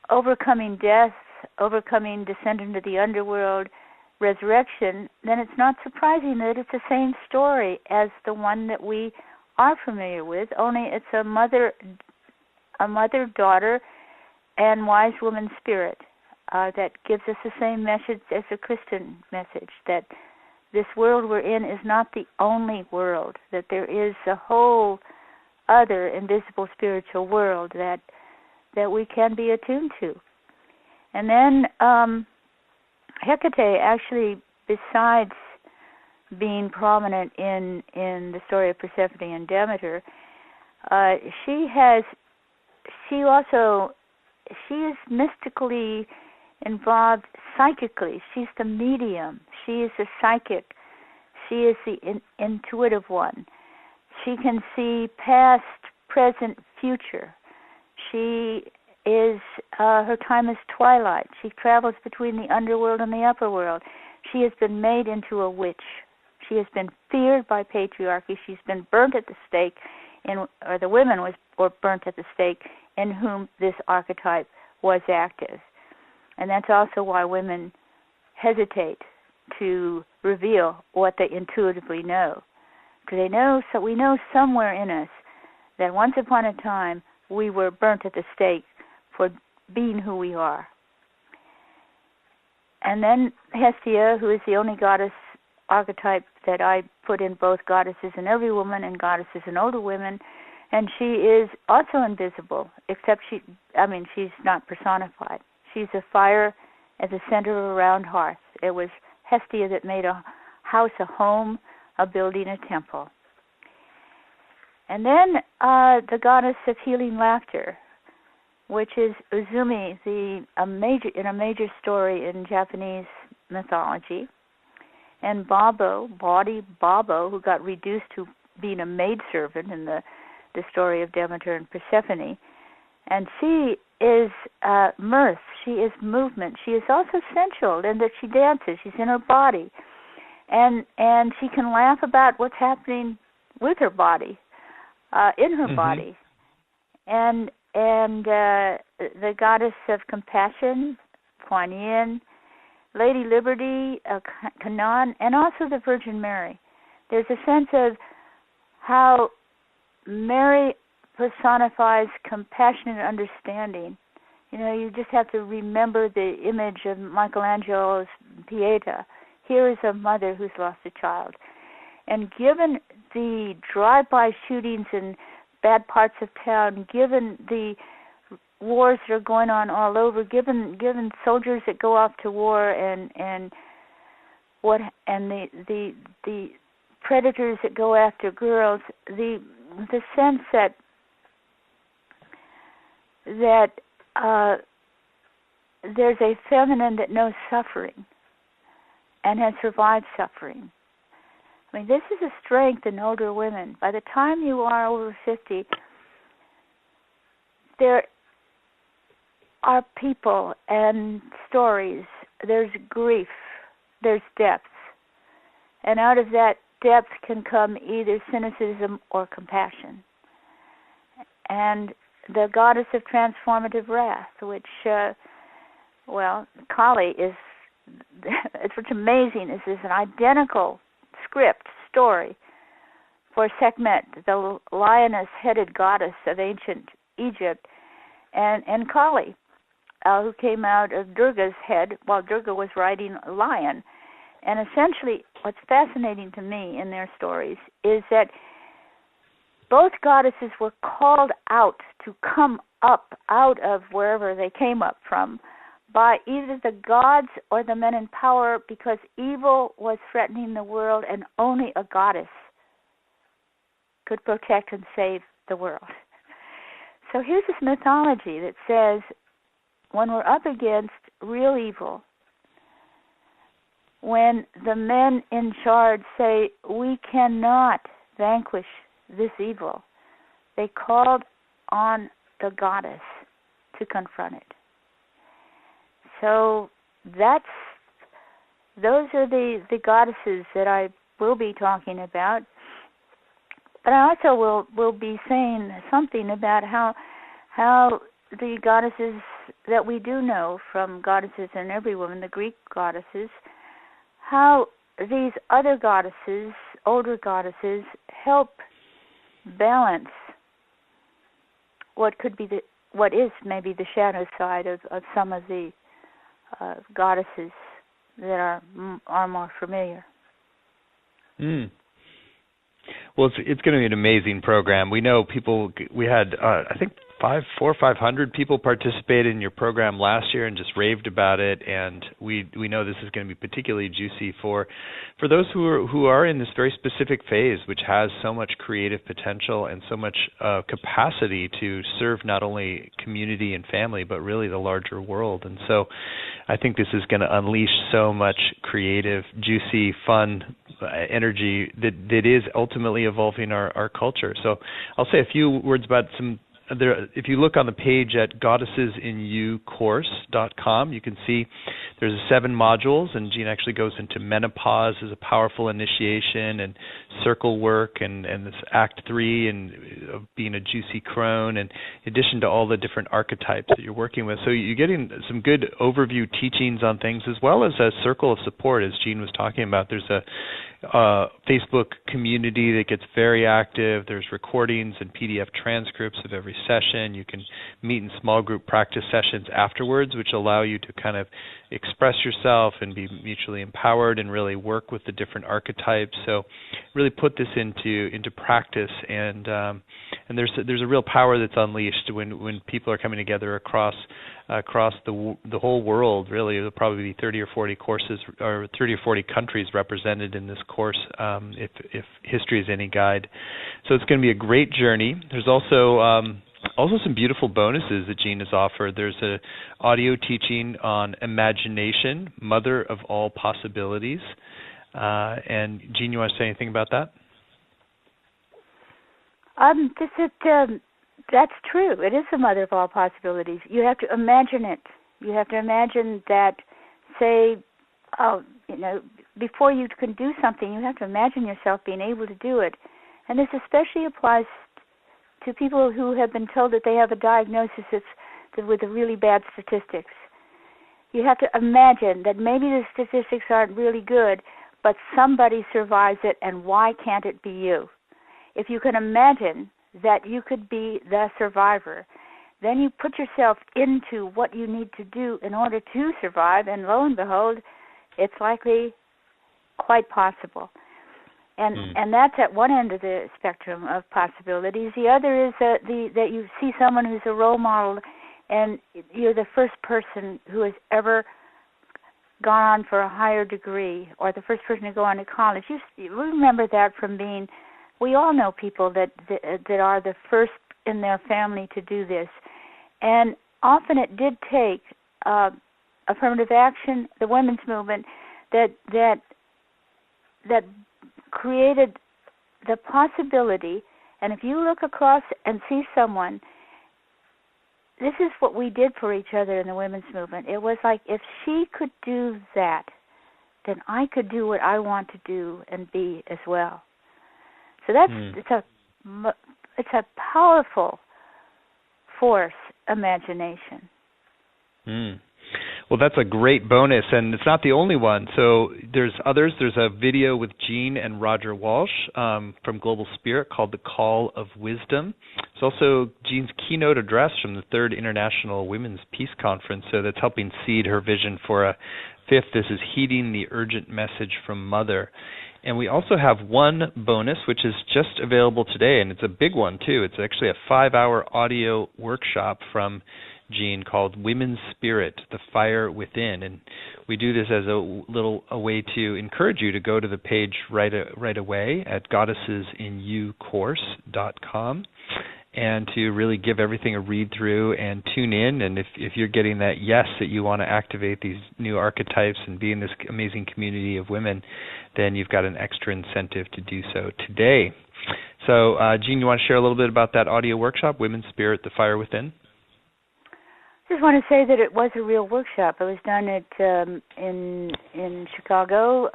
overcoming death, overcoming descent into the underworld, resurrection, then it's not surprising that it's the same story as the one that we are familiar with, only it's a mother, daughter, and wise woman spirit that gives us the same message as the Christian message, that this world we're in is not the only world, that there is a whole other invisible spiritual world that we can be attuned to. And then Hecate actually, besides being prominent in the story of Persephone and Demeter, she is mystically involved psychically. She's the medium. She is the psychic. She is the intuitive one. She can see past, present, future. She is, her time is twilight. She travels between the underworld and the upper world. She has been made into a witch. She has been feared by patriarchy. She's been burnt at the stake, or the women were burnt at the stake in whom this archetype was active. And that's also why women hesitate to reveal what they intuitively know. Because we know somewhere in us that once upon a time we were burnt at the stake for being who we are. And then Hestia, who is the only goddess archetype that I put in both goddesses in every woman and goddesses in older women, and she is also invisible, except she's not personified. She's a fire at the center of a round hearth. It was Hestia that made a house a home, a building a temple. And then the goddess of healing laughter, which is Uzumi, in a major story in Japanese mythology, and Babo, who got reduced to being a maidservant in the story of Demeter and Persephone. And she is mirth. She is movement. She is also sensual in that she dances. She's in her body. And she can laugh about what's happening with her body, in her body. And the goddess of compassion, Kuan Yin, Lady Liberty, Canaan, and also the Virgin Mary. There's a sense of how Mary personifies compassionate understanding. You just have to remember the image of Michelangelo's Pieta. Here is a mother who's lost a child. And given the drive-by shootings in bad parts of town, given the wars that are going on all over, given soldiers that go off to war and the predators that go after girls, the sense that there's a feminine that knows suffering and has survived suffering. This is a strength in older women. By the time you are over 50, there are people and stories. There's grief. There's depth. And out of that depth can come either cynicism or compassion. And the goddess of transformative wrath, which, Kali is, it's what's amazing is an identical story for Sekhmet, the lioness-headed goddess of ancient Egypt, and Kali, who came out of Durga's head while Durga was riding a lion. And essentially, what's fascinating to me in their stories is that both goddesses were called out to come up out of wherever they came up from by either the gods or the men in power, because evil was threatening the world and only a goddess could protect and save the world. So here's this mythology that says when we're up against real evil, when the men in charge say, we cannot vanquish this evil, they called on the goddess to confront it. So those are the goddesses that I will be talking about. But I also will be saying something about how the goddesses that we do know from Goddesses in Every Woman, the Greek goddesses, how these other goddesses, older goddesses, help balance what is maybe the shadow side of some of the goddesses that are more familiar. Well, it's going to be an amazing program. We know we had, I think, 400 or 500 people participated in your program last year and just raved about it, and we know this is going to be particularly juicy for those who are in this very specific phase, which has so much creative potential and so much capacity to serve not only community and family, but really the larger world. And so I think this is going to unleash so much creative, juicy, fun energy that is ultimately evolving our culture. So I'll say a few words about if you look on the page at goddessesinYoucourse.com, you can see there's 7 modules, and Jean actually goes into menopause as a powerful initiation, and circle work, and this Act 3 and of being a juicy crone, and in addition to all the different archetypes that you're working with. So you're getting some good overview teachings on things, as well as a circle of support, as Jean was talking about. There's a Facebook community that gets very active. There's recordings and PDF transcripts of every session. You can meet in small group practice sessions afterwards, which allow you to kind of express yourself and be mutually empowered and really work with the different archetypes. So really put this into practice, and there's a real power that's unleashed when people are coming together across the whole world. Really, there'll probably be 30 or 40 courses or 30 or 40 countries represented in this course, if history is any guide. So it's going to be a great journey. There's also some beautiful bonuses that Jean has offered. There's an audio teaching on imagination, mother of all possibilities. And Jean, you want to say anything about that? That's true. It is the mother of all possibilities. You have to imagine it. You have to imagine that, say, before you can do something, you have to imagine yourself being able to do it. And this especially applies to people who have been told that they have a diagnosis with really bad statistics. You have to imagine that maybe the statistics aren't really good, but somebody survives it, and why can't it be you? If you can imagine that you could be the survivor, then you put yourself into what you need to do in order to survive, and lo and behold, it's likely quite possible. And that's at one end of the spectrum of possibilities. The other is that you see someone who's a role model, and you're the first person who has ever gone on for a higher degree, or the first person to go on to college. You remember that from being. We all know people that are the first in their family to do this, and often it did take affirmative action, the women's movement, that created the possibility. And if you look across and see someone, this is what we did for each other in the women's movement. It was like, if she could do that, then I could do what I want to do and be as well. So that's it's a powerful force, imagination. Well, that's a great bonus, and it's not the only one. So there's others. There's a video with Jean and Roger Walsh from Global Spirit called The Call of Wisdom. It's also Jean's keynote address from the 3rd International Women's Peace Conference, so that's helping seed her vision for a 5th. This is Heeding the Urgent Message from Mother. And we also have one bonus, which is just available today, and it's a big one, too. It's actually a 5-hour audio workshop from Jean called Women's Spirit, The Fire Within. And we do this as a way to encourage you to go to the page right away at goddessesinYoucourse.com and to really give everything a read through and tune in. And if you're getting that yes that you want to activate these new archetypes and be in this amazing community of women, then you've got an extra incentive to do so today. So, Jean, you want to share a little bit about that audio workshop, Women's Spirit, The Fire Within? I just want to say that it was a real workshop. It was done in Chicago,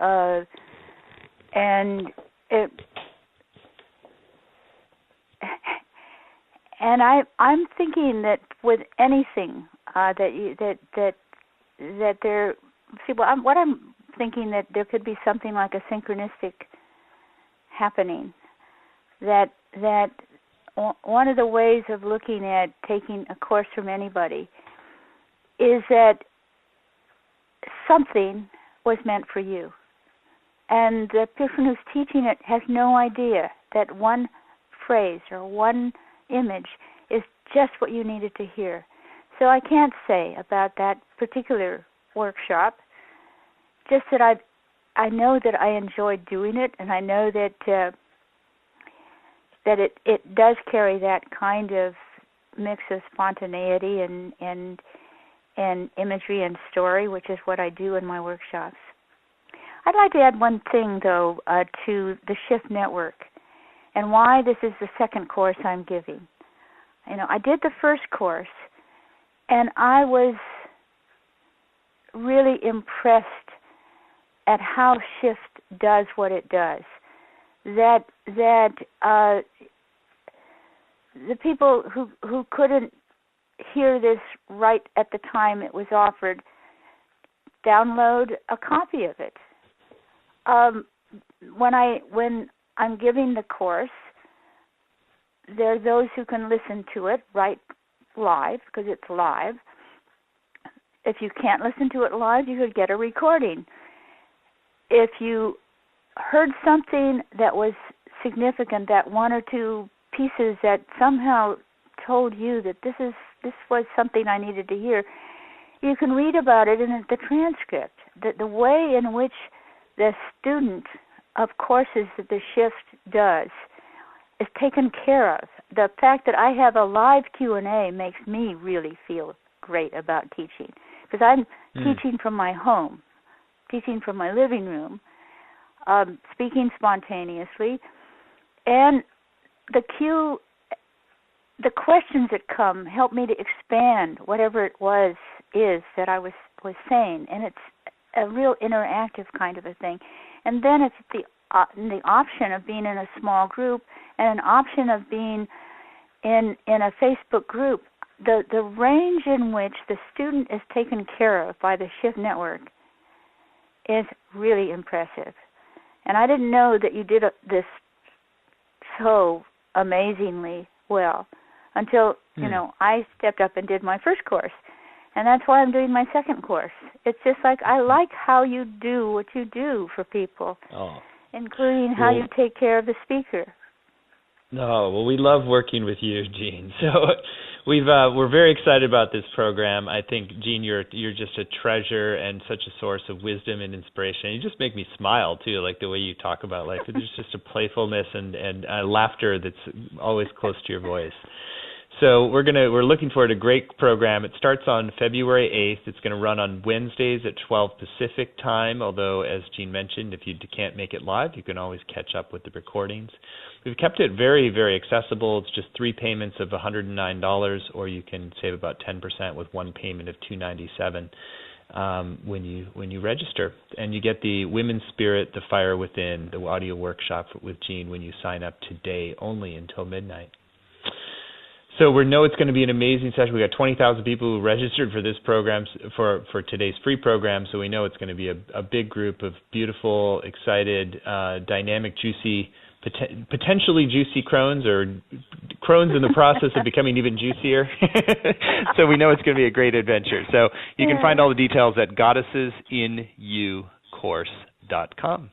and I'm thinking that with anything, that there. See, well, what I'm thinking that there could be something like a synchronistic happening. That one of the ways of looking at taking a course from anybody is that something was meant for you, and the person who's teaching it has no idea that one phrase or one image is just what you needed to hear. So I can't say about that particular workshop, just that I know that I enjoyed doing it, and I know that it does carry that kind of mix of spontaneity and imagery and story, which is what I do in my workshops. I'd like to add one thing, though, to the Shift Network and why this is the second course I'm giving. I did the first course, and I was really impressed at how Shift does what it does. That the people who couldn't hear this right at the time it was offered download a copy of it. When I'm giving the course, there are those who can listen to it right live because it's live. If you can't listen to it live, you could get a recording. If you heard something that was significant, that one or two pieces that somehow told you that this was something I needed to hear, you can read about it in the transcript. The way in which the student of courses that the Shift does is taken care of. The fact that I have a live Q&A makes me really feel great about teaching, because I'm teaching from my home, teaching from my living room, speaking spontaneously, and the questions that come help me to expand whatever it is that I was saying, and it's a real interactive kind of a thing. And then it's the option of being in a small group and an option of being in a Facebook group. The range in which the student is taken care of by the Shift Network is really impressive. And I didn't know that you did this so amazingly well until, I stepped up and did my first course. And that's why I'm doing my second course. It's just like I like how you do what you do for people, including how you take care of the speaker. No, well, we love working with you, Jean. So we're very excited about this program. I think, Jean, you're just a treasure and such a source of wisdom and inspiration. You just make me smile too, like the way you talk about life. There's just a playfulness and laughter that's always close to your voice. So we're looking forward to a great program. It starts on February 8th. It's going to run on Wednesdays at 12 Pacific time, although, as Jean mentioned, if you can't make it live, you can always catch up with the recordings. We've kept it very, very accessible. It's just 3 payments of $109, or you can save about 10% with one payment of $297 when you register. And you get the Women's Spirit, the Fire Within, the audio workshop with Jean when you sign up today only until midnight. So we know it's going to be an amazing session. We got 20,000 people who registered for this program, for today's free program, so we know it's going to be a big group of beautiful, excited, dynamic, juicy, potentially juicy crones, or crones in the process of becoming even juicier. So we know it's going to be a great adventure. So you can find all the details at goddessesinYoucourse.com.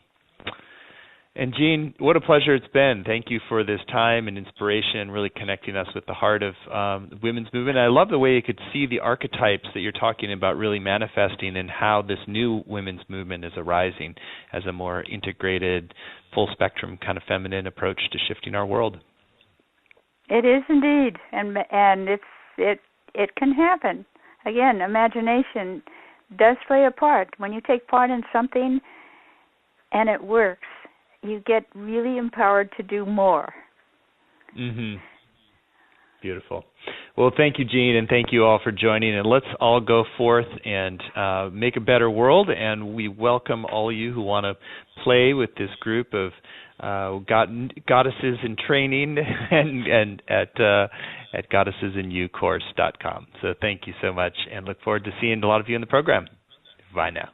And Jean, what a pleasure it's been. Thank you for this time and inspiration, really connecting us with the heart of the women's movement. I love the way you could see the archetypes that you're talking about really manifesting and how this new women's movement is arising as a more integrated, full spectrum kind of feminine approach to shifting our world. It is indeed, and it can happen. Again, imagination does play a part. When you take part in something and it works, you get really empowered to do more. Mm-hmm. Beautiful. Well, thank you, Jean, and thank you all for joining. And let's all go forth and make a better world. And we welcome all you who want to play with this group of goddesses in training and at goddessesinYoucourse.com. So thank you so much, and look forward to seeing a lot of you in the program. Bye now.